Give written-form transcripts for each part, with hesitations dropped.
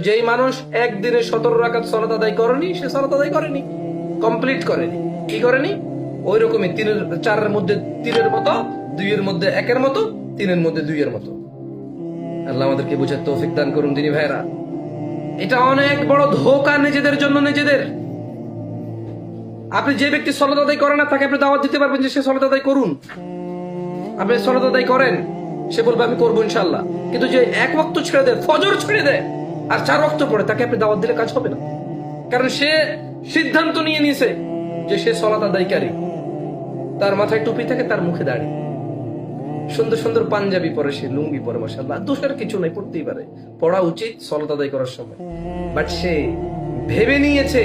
যেই মানুষ একদিনে 17 রাকাত সালাত আদায় করেনি, সে সালাত আদায় করেনি, কমপ্লিট করেনি। কি করেনি? ওই রকমই 4-এর মধ্যে 3-এর মতো, 2-এর মধ্যে 1-এর মতো, 3-এর মধ্যে 2-এর মতো। আল্লাহ আমাদেরকে বুঝার তৌফিক দান করুন দিনী ভাইরা। এটা অনেক বড় ধোঁকা নিজেদের জন্য। নিজেদের, আপনি যে ব্যক্তি সালাত আদায় করে না তাকে আপনি দাওয়াত দিতে পারবেন যে সে সালাত আদায় করুন। আপনি সালাত আদায় করেন, সে বলবে আমি করবো ইনশাআল্লাহ। কিন্তু যে 1 ওয়াক্ত ছেড়ে দেয়, ফজর ছেড়ে দেয় আর 4 ওয়াক্ত পড়ে, তাকে আপনি দাওয়াত দিলে কাজ হবে না। কারণ সে সিদ্ধান্ত নিয়ে নিয়েছে যে সে সালাত আদায়কারী। তার মাথায় টুপি থাকে, তার মুখে দাড়ি, সুন্দর সুন্দর পাঞ্জাবি পরে, সে লুঙ্গি পরে, মাশাআল্লাহ, দোষের কিছু নাই, পড়তেই পারে, পড়া উচিত সালাত আদায় করার সময়। বাট সে ভেবে নিয়েছে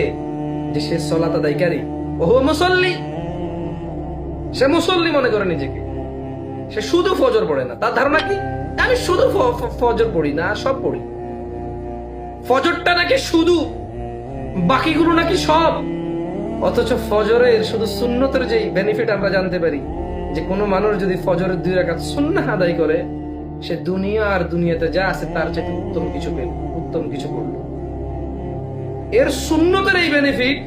যে সে সালাত আদায়কারী, ওহো মুসল্লি, সে মুসল্লি মনে করে নিজেকে। সে শুধু ফজর পড়ে না, তার ধারণা কি আমি শুধু ফজর পড়ি না, সব পড়ি। ফজরটা নাকি শুধু, বাকিগুলো নাকি সব। অথচ ফজরের শুধু সুন্নতের যে বেনিফিট আমরা জানতে পারি যে কোনো মানুষ যদি ফজরের 2 রাকাত সুন্নাহ আদায় করে, সে দুনিয়া আর দুনিয়াতে যা আছে তার চেয়ে উত্তম কিছু পেল, উত্তম কিছু করলো। এর সুন্নতের এই বেনিফিট,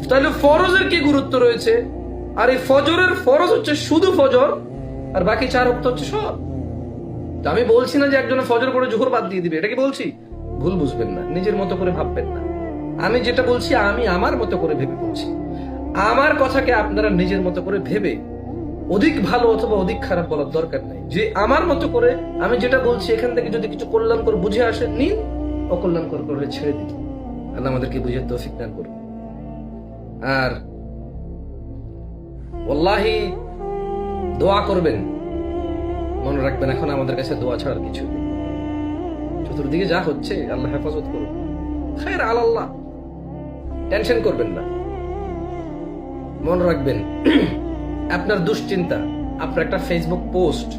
তাহলে ফরজের কি গুরুত্ব রয়েছে? আর এই ফজরের ফরজ হচ্ছে শুধু ফজর, আর বাকি 4 ওয়াক্ত হচ্ছে সব। আমি বলছি না যে একজনে ফজর পড়ে জোহর বাদ দিয়ে দিবে, এটা কি বলছি? ভুল বুঝবেন না, নিজের মতো করে ভাববেন না। আমি যেটা বলছি আমি আমার মতো করে ভেবে বলছি। আমার কথাকে আপনারা নিজের মতো করে ভেবে অধিক ভালো অথবা অধিক খারাপ বলার দরকার নাই। যে আমার মতো করে আমি যেটা বলছি এখান থেকে যদি কিছু কল্যাণকর বুঝে আসে নিন, অকল্যাণকর করে ছেড়ে দিন। আল্লাহ আমাদেরকে বুঝে তৌফিক দান করুন। আর ওয়াল্লাহি দোয়া করবেন, মনে রাখবেন এখন আমাদের কাছে দোয়া ছাড়ার কিছু নেই। চতুর্দিকে যা হচ্ছে আল্লাহ হেফাজত করুন, খায়র আলাল্লাহ, টেনশন করবেন না। মনে রাখবেন আপনার দুশ্চিন্তা, আপনার একটা ফেসবুক পোস্ট,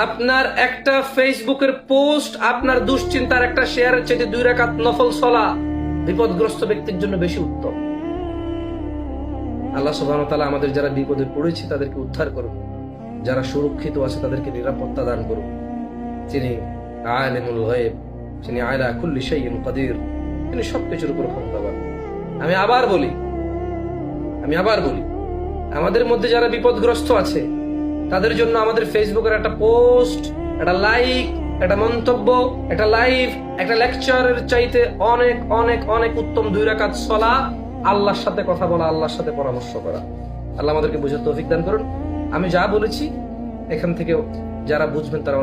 আপনার একটা ফেসবুকের পোস্ট, আপনার দুশ্চিন্তার একটা শেয়ারের চাইতে 2 রাকাত নফল সালাত বিপদগ্রস্ত ব্যক্তির জন্য বেশি উত্তম। আল্লাহ সুবহানাহু ওয়া তাআলা আমাদের যারা বিপদে পড়েছে তাদেরকে উদ্ধার করুন, যারা সুরক্ষিত আছে তাদেরকে নিরাপত্তা দান করুন। যিনি আলিমুল গায়ব, যিনি আলা কুল্লি শাইইন কাদির, তিনি সবকিছুর উপর ক্ষমতাবান। আমি আবার বলি, আমাদের মধ্যে যারা বিপদগ্রস্ত আছে তাদের জন্য আমাদের ফেসবুকের একটা পোস্ট, একটা লাইক, একটা মন্তব্য, একটা লাইভ, একটা লেকচারের চাইতে অনেক অনেক অনেক উত্তম 2 রাকাত সালাত, আল্লাহর সাথে কথা বলা, আল্লাহর সাথে পরামর্শ করা। আল্লাহ আমাদেরকে বুঝার তৌফিক দান করুন। আমি যা বলেছি এখান থেকে যারা বুঝবেন তারা